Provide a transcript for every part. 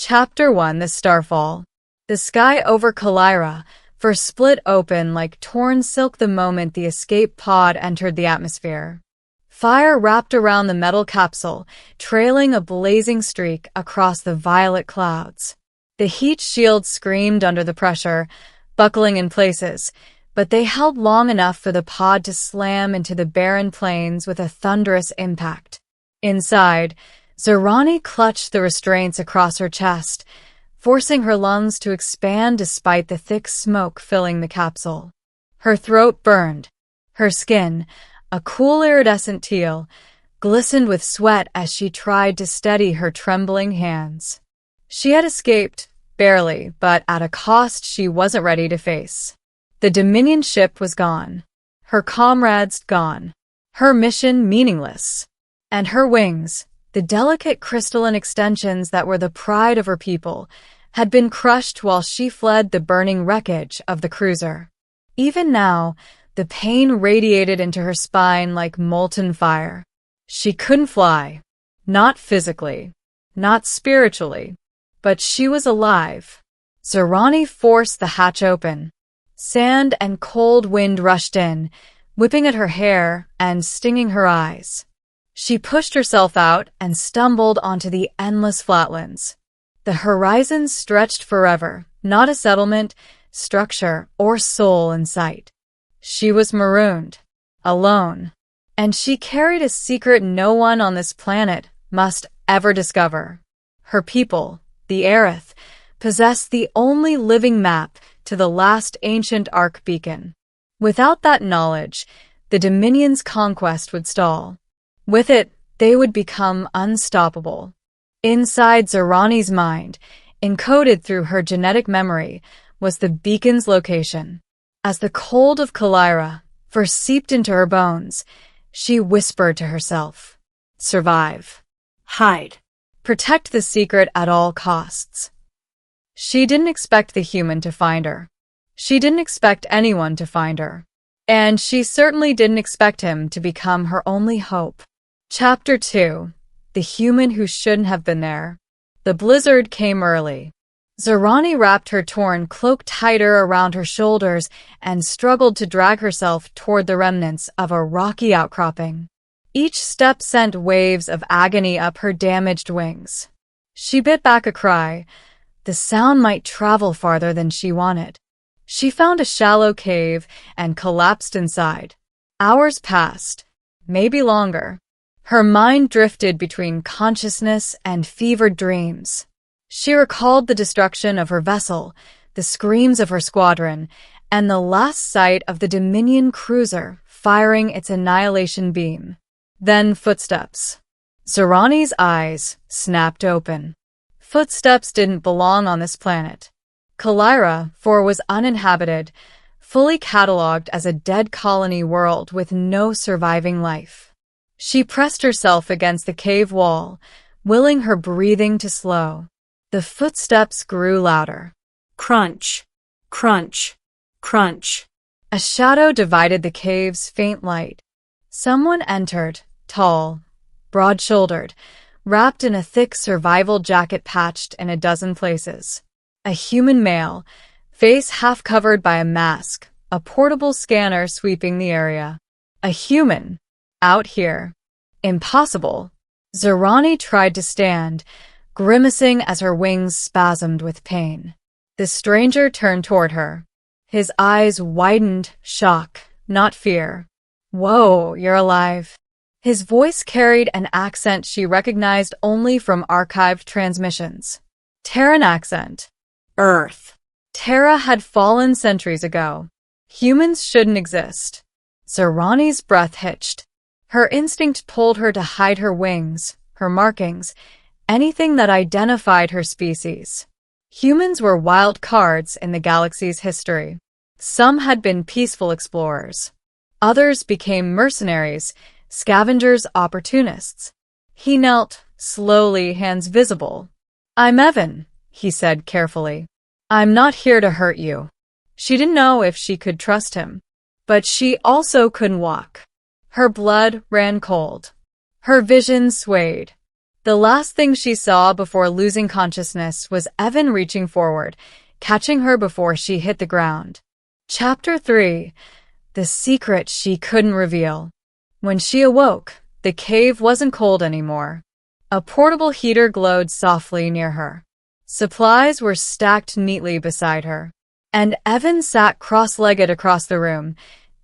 Chapter 1: The Starfall. The sky over Kalira split open like torn silk the moment the escape pod entered the atmosphere. Fire wrapped around the metal capsule, trailing a blazing streak across the violet clouds. The heat shields screamed under the pressure, buckling in places, but they held long enough for the pod to slam into the barren plains with a thunderous impact. Inside, Zerani clutched the restraints across her chest, forcing her lungs to expand despite the thick smoke filling the capsule. Her throat burned. Her skin, a cool iridescent teal, glistened with sweat as she tried to steady her trembling hands. She had escaped, barely, but at a cost she wasn't ready to face. The Dominion ship was gone. Her comrades gone. Her mission meaningless. And her wings, the delicate crystalline extensions that were the pride of her people, had been crushed while she fled the burning wreckage of the cruiser. Even now, the pain radiated into her spine like molten fire. She couldn't fly. Not physically. Not spiritually. But she was alive. Zerani forced the hatch open. Sand and cold wind rushed in, whipping at her hair and stinging her eyes. She pushed herself out and stumbled onto the endless flatlands. The horizon stretched forever, not a settlement, structure, or soul in sight. She was marooned, alone, and she carried a secret no one on this planet must ever discover. Her people, the Aeryth, possessed the only living map to the last ancient arc beacon. Without that knowledge, the Dominion's conquest would stall. With it, they would become unstoppable. Inside Zerani's mind, encoded through her genetic memory, was the beacon's location. As the cold of Kalira first seeped into her bones, she whispered to herself, "Survive. Hide. Protect the secret at all costs." She didn't expect the human to find her. She didn't expect anyone to find her. And she certainly didn't expect him to become her only hope. Chapter 2: The Human Who Shouldn't Have Been There. The blizzard came early. Zerani wrapped her torn cloak tighter around her shoulders and struggled to drag herself toward the remnants of a rocky outcropping. Each step sent waves of agony up her damaged wings. She bit back a cry. The sound might travel farther than she wanted. She found a shallow cave and collapsed inside. Hours passed, maybe longer. Her mind drifted between consciousness and fevered dreams. She recalled the destruction of her vessel, the screams of her squadron, and the last sight of the Dominion cruiser firing its annihilation beam. Then footsteps. Zerani's eyes snapped open. Footsteps didn't belong on this planet. Kalira, was uninhabited, fully catalogued as a dead colony world with no surviving life. She pressed herself against the cave wall, willing her breathing to slow. The footsteps grew louder. Crunch, crunch, crunch. A shadow divided the cave's faint light. Someone entered, tall, broad-shouldered, wrapped in a thick survival jacket patched in a dozen places. A human male, face half covered by a mask, a portable scanner sweeping the area. A human. Out here. Impossible. Zerani tried to stand, grimacing as her wings spasmed with pain. The stranger turned toward her. His eyes widened, shock, not fear. "Whoa, you're alive." His voice carried an accent she recognized only from archived transmissions. Terran accent. Earth. Terra had fallen centuries ago. Humans shouldn't exist. Zerani's breath hitched. Her instinct told her to hide her wings, her markings, anything that identified her species. Humans were wild cards in the galaxy's history. Some had been peaceful explorers. Others became mercenaries, scavengers, opportunists. He knelt, slowly, hands visible. "I'm Evan," he said carefully. "I'm not here to hurt you." She didn't know if she could trust him, but she also couldn't walk. Her blood ran cold. Her vision swayed. The last thing she saw before losing consciousness was Evan reaching forward, catching her before she hit the ground. Chapter 3. The secret she couldn't reveal. When she awoke, the cave wasn't cold anymore. A portable heater glowed softly near her. Supplies were stacked neatly beside her. And Evan sat cross-legged across the room,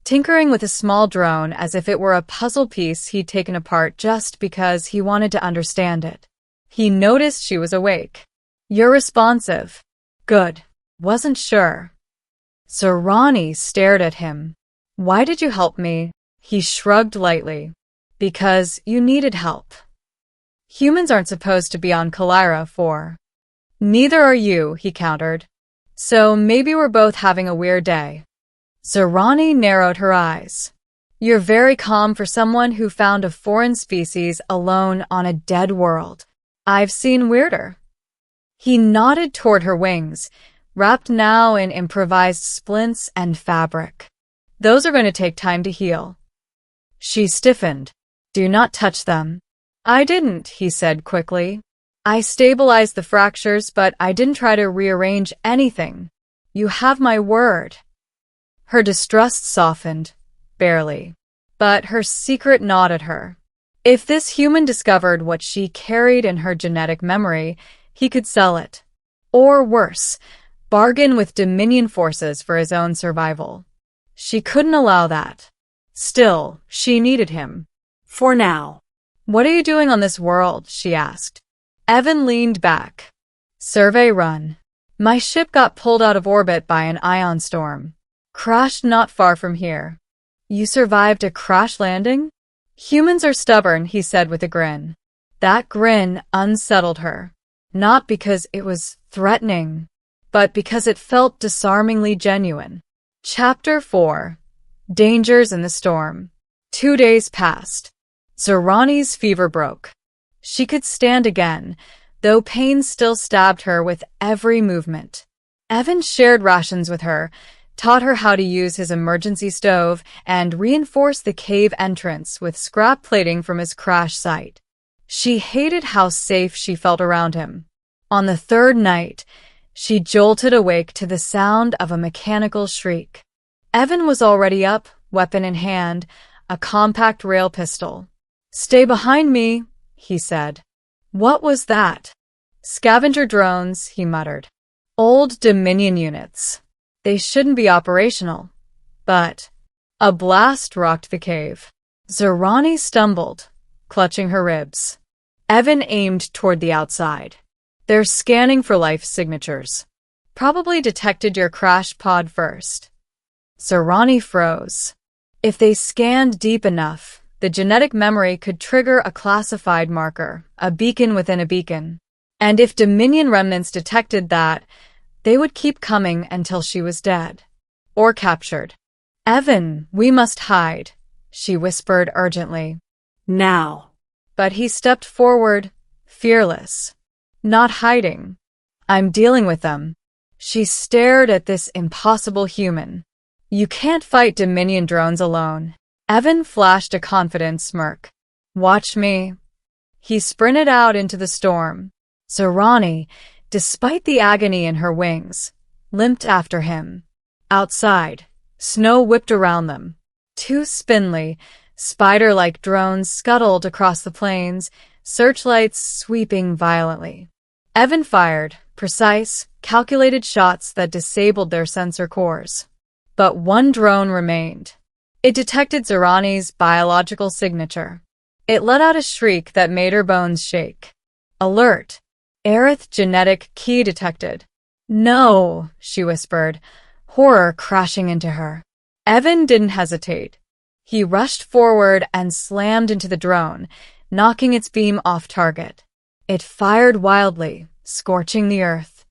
tinkering with a small drone as if it were a puzzle piece he'd taken apart just because he wanted to understand it. He noticed she was awake. "You're responsive." "Good. Wasn't sure." Zerani stared at him. "Why did you help me?" He shrugged lightly. "Because you needed help. Humans aren't supposed to be on Kalira for." "Neither are you," he countered. "So maybe we're both having a weird day." Zerani narrowed her eyes. "You're very calm for someone who found a foreign species alone on a dead world. I've seen weirder." He nodded toward her wings, wrapped now in improvised splints and fabric. "Those are going to take time to heal." She stiffened. "Do not touch them." "I didn't," he said quickly. "I stabilized the fractures, but I didn't try to rearrange anything. You have my word." Her distrust softened, barely. But her secret gnawed at her. If this human discovered what she carried in her genetic memory, he could sell it. Or worse, bargain with Dominion forces for his own survival. She couldn't allow that. Still, she needed him. For now. "What are you doing on this world?" she asked. Evan leaned back. "Survey run. My ship got pulled out of orbit by an ion storm. Crashed not far from here." "You survived a crash landing?" "Humans are stubborn," he said with a grin. That grin unsettled her. Not because it was threatening, but because it felt disarmingly genuine. Chapter 4. Dangers in the Storm. 2 days passed. Zerani's fever broke. She could stand again, though pain still stabbed her with every movement. Evan shared rations with her, taught her how to use his emergency stove, and reinforced the cave entrance with scrap plating from his crash site. She hated how safe she felt around him. On the third night, she jolted awake to the sound of a mechanical shriek. Evan was already up, weapon in hand, a compact rail pistol. "Stay behind me," he said. "What was that?" "Scavenger drones," he muttered. "Old Dominion units. They shouldn't be operational." But a blast rocked the cave. Zerani stumbled, clutching her ribs. Evan aimed toward the outside. "They're scanning for life signatures. Probably detected your crash pod first." Zerani froze. If they scanned deep enough, the genetic memory could trigger a classified marker, a beacon within a beacon. And if Dominion remnants detected that, they would keep coming until she was dead. Or captured. "Evan, we must hide," she whispered urgently. "Now." But he stepped forward, fearless. "Not hiding. I'm dealing with them." She stared at this impossible human. "You can't fight Dominion drones alone." Evan flashed a confident smirk. "Watch me." He sprinted out into the storm. Zerani, despite the agony in her wings, limped after him. Outside, snow whipped around them. 2 spindly, spider-like drones scuttled across the plains, searchlights sweeping violently. Evan fired, precise, calculated shots that disabled their sensor cores. But one drone remained. It detected Zerani's biological signature. It let out a shriek that made her bones shake. "Alert! Aeryth genetic key detected." "No," she whispered, horror crashing into her. Evan didn't hesitate. He rushed forward and slammed into the drone, knocking its beam off target. It fired wildly, scorching the earth.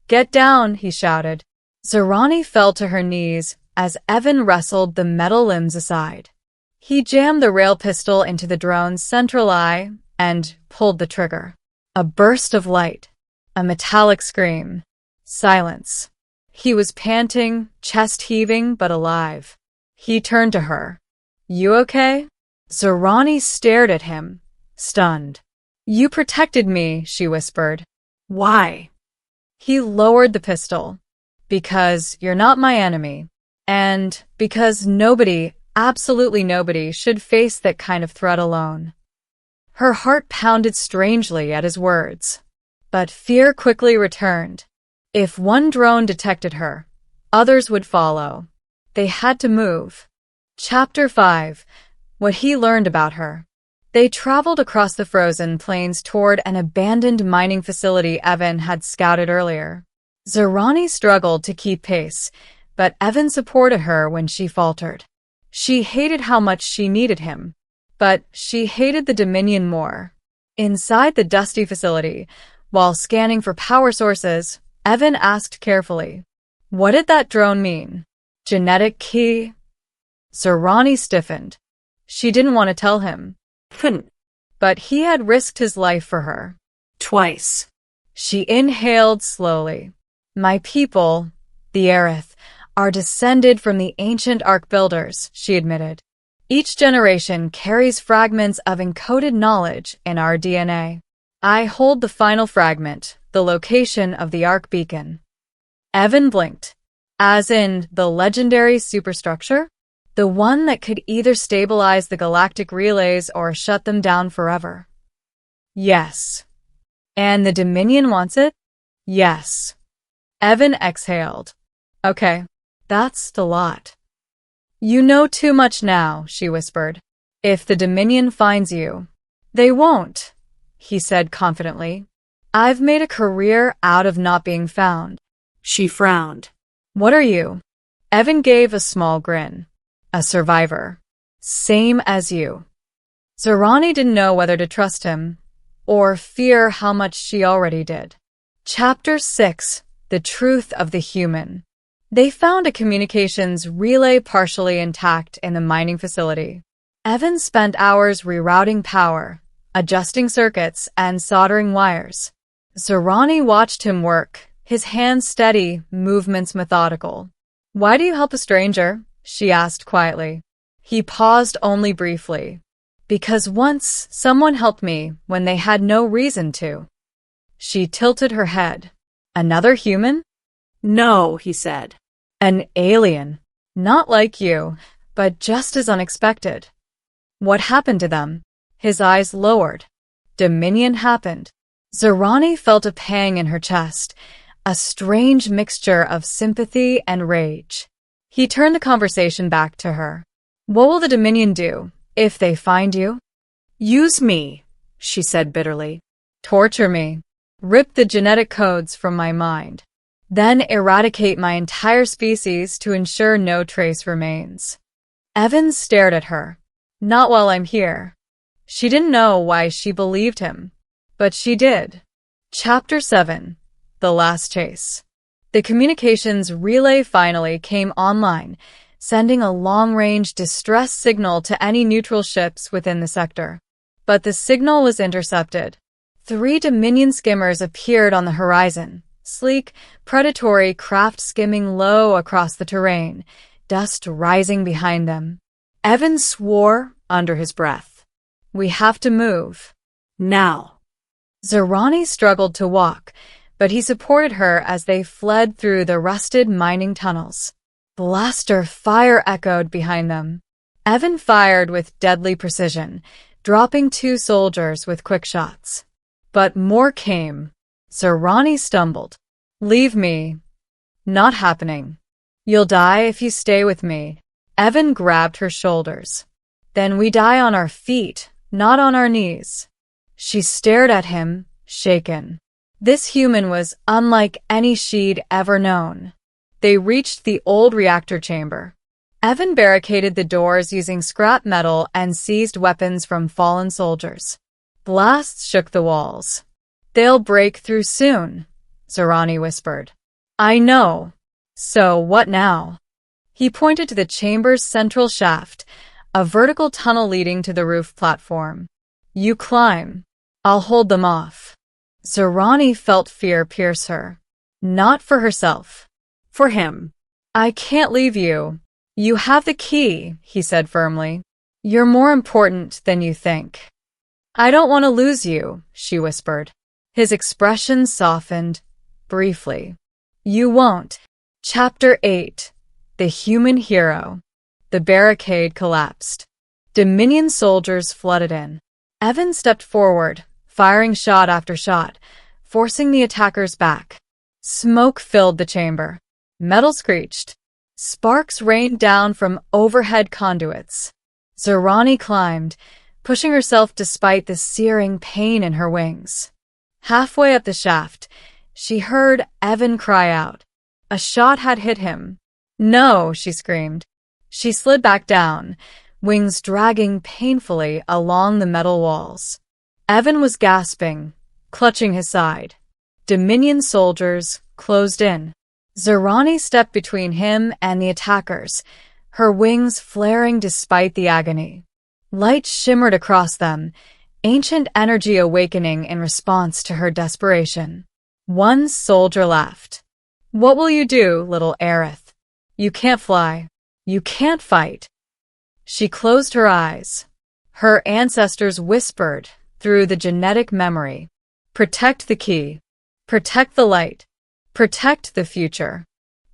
"Get down," he shouted. Zerani fell to her knees as Evan wrestled the metal limbs aside. He jammed the rail pistol into the drone's central eye and pulled the trigger. A burst of light. A metallic scream. Silence. He was panting, chest heaving, but alive. He turned to her. "You okay?" Zerani stared at him, stunned. You protected me, she whispered. Why? He lowered the pistol. Because you're not my enemy. And because nobody, absolutely nobody, should face that kind of threat alone. Her heart pounded strangely at his words. But fear quickly returned. If one drone detected her, others would follow. They had to move. Chapter 5. What he learned about her. They traveled across the frozen plains toward an abandoned mining facility Evan had scouted earlier. Zerani struggled to keep pace, but Evan supported her when she faltered. She hated how much she needed him, but she hated the Dominion more. Inside the dusty facility, while scanning for power sources, Evan asked carefully, "What did that drone mean? Genetic key?" Zerani stiffened. She didn't want to tell him. Couldn't. But he had risked his life for her. Twice. She inhaled slowly. My people, the Aeryth, are descended from the ancient Ark builders, she admitted. Each generation carries fragments of encoded knowledge in our DNA. I hold the final fragment, the location of the Ark beacon. Evan blinked. As in the legendary superstructure? The one that could either stabilize the galactic relays or shut them down forever. Yes. And the Dominion wants it? Yes. Evan exhaled. Okay, that's a lot. You know too much now, she whispered. If the Dominion finds you, they won't, he said confidently. I've made a career out of not being found. She frowned. What are you? Evan gave a small grin. A survivor. Same as you. Zerani didn't know whether to trust him or fear how much she already did. Chapter 6. The Truth of the Human. They found a communications relay partially intact in the mining facility. Evan spent hours rerouting power, adjusting circuits, and soldering wires. Zerani watched him work, his hands steady, movements methodical. Why do you help a stranger? She asked quietly. He paused only briefly. Because once someone helped me when they had no reason to. She tilted her head. Another human? No, he said. An alien. Not like you, but just as unexpected. What happened to them? His eyes lowered. Dominion happened. Zerani felt a pang in her chest, a strange mixture of sympathy and rage. He turned the conversation back to her. What will the Dominion do if they find you? Use me, she said bitterly. Torture me. Rip the genetic codes from my mind. Then eradicate my entire species to ensure no trace remains. Evan stared at her. Not while I'm here. She didn't know why she believed him, but she did. Chapter 7. The Last Chase. The communications relay finally came online, sending a long-range distress signal to any neutral ships within the sector. But the signal was intercepted. 3 Dominion skimmers appeared on the horizon, sleek, predatory craft skimming low across the terrain, dust rising behind them. Evan swore under his breath. We have to move. Now. Zerani struggled to walk, but he supported her as they fled through the rusted mining tunnels. Blaster fire echoed behind them. Evan fired with deadly precision, dropping 2 soldiers with quick shots. But more came. Zerani stumbled. Leave me. Not happening. You'll die if you stay with me. Evan grabbed her shoulders. Then we die on our feet, not on our knees. She stared at him, shaken. This human was unlike any she'd ever known. They reached the old reactor chamber. Evan barricaded the doors using scrap metal and seized weapons from fallen soldiers. Blasts shook the walls. They'll break through soon, Zerani whispered. I know. So what now? He pointed to the chamber's central shaft, a vertical tunnel leading to the roof platform. You climb. I'll hold them off. Zerani felt fear pierce her. Not for herself. For him. I can't leave you. You have the key, he said firmly. You're more important than you think. I don't want to lose you, she whispered. His expression softened, briefly. You won't. Chapter 8. The Human Hero. The barricade collapsed. Dominion soldiers flooded in. Evan stepped forward, firing shot after shot, forcing the attackers back. Smoke filled the chamber. Metal screeched. Sparks rained down from overhead conduits. Zerani climbed, pushing herself despite the searing pain in her wings. Halfway up the shaft, she heard Evan cry out. A shot had hit him. No, she screamed. She slid back down, wings dragging painfully along the metal walls. Evan was gasping, clutching his side. Dominion soldiers closed in. Zerani stepped between him and the attackers, her wings flaring despite the agony. Light shimmered across them, ancient energy awakening in response to her desperation. One soldier laughed. What will you do, little Aeryth? You can't fly. You can't fight. She closed her eyes. Her ancestors whispered through the genetic memory. Protect the key. Protect the light. Protect the future.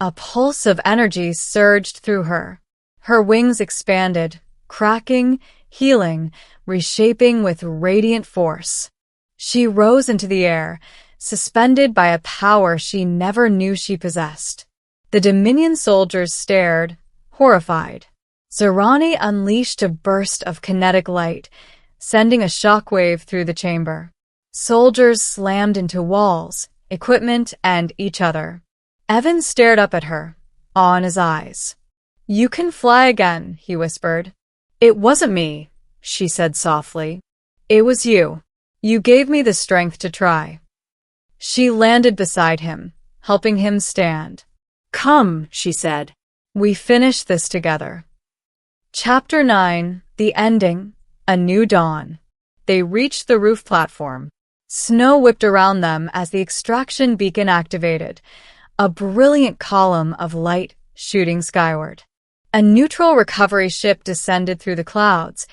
A pulse of energy surged through her. Her wings expanded, cracking, healing, reshaping with radiant force. She rose into the air, suspended by a power she never knew she possessed. The Dominion soldiers stared, horrified. Zerani unleashed a burst of kinetic light, sending a shockwave through the chamber. Soldiers slammed into walls, equipment, and each other. Evan stared up at her, awe in his eyes. You can fly again, he whispered. It wasn't me, she said softly. It was you. You gave me the strength to try. She landed beside him, helping him stand. Come, she said. We finish this together. Chapter 9. The Ending. A New Dawn. They reached the roof platform. Snow whipped around them as the extraction beacon activated, a brilliant column of light shooting skyward. A neutral recovery ship descended through the clouds,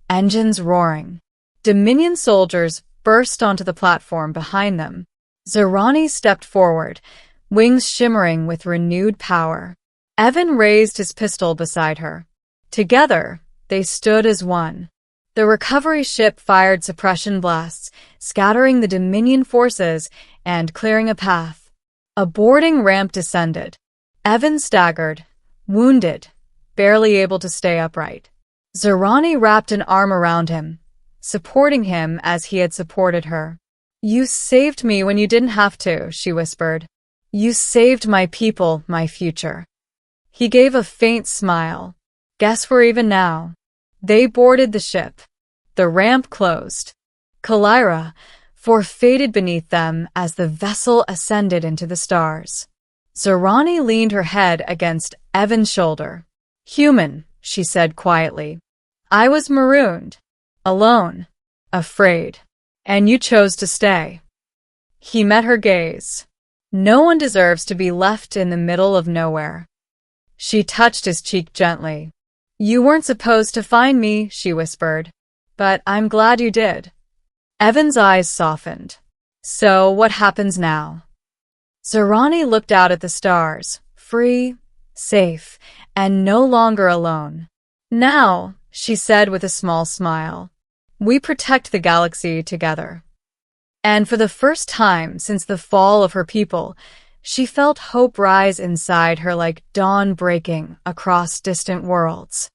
engines roaring. Dominion soldiers burst onto the platform behind them. Zerani stepped forward, wings shimmering with renewed power. Evan raised his pistol beside her. Together, they stood as one. The recovery ship fired suppression blasts, scattering the Dominion forces and clearing a path. A boarding ramp descended. Evan staggered, wounded, barely able to stay upright. Zerani wrapped an arm around him, supporting him as he had supported her. You saved me when you didn't have to, she whispered. You saved my people, my future. He gave a faint smile. Guess we're even now. They boarded the ship. The ramp closed. Kalira faded beneath them as the vessel ascended into the stars. Zerani leaned her head against Evan's shoulder. Human, she said quietly. I was marooned. Alone. Afraid. And you chose to stay. He met her gaze. No one deserves to be left in the middle of nowhere. She touched his cheek gently. You weren't supposed to find me, she whispered. But I'm glad you did. Evan's eyes softened. So what happens now? Zerani looked out at the stars, free, safe, and no longer alone. Now, she said with a small smile, we protect the galaxy together. And for the first time since the fall of her people, she felt hope rise inside her like dawn breaking across distant worlds.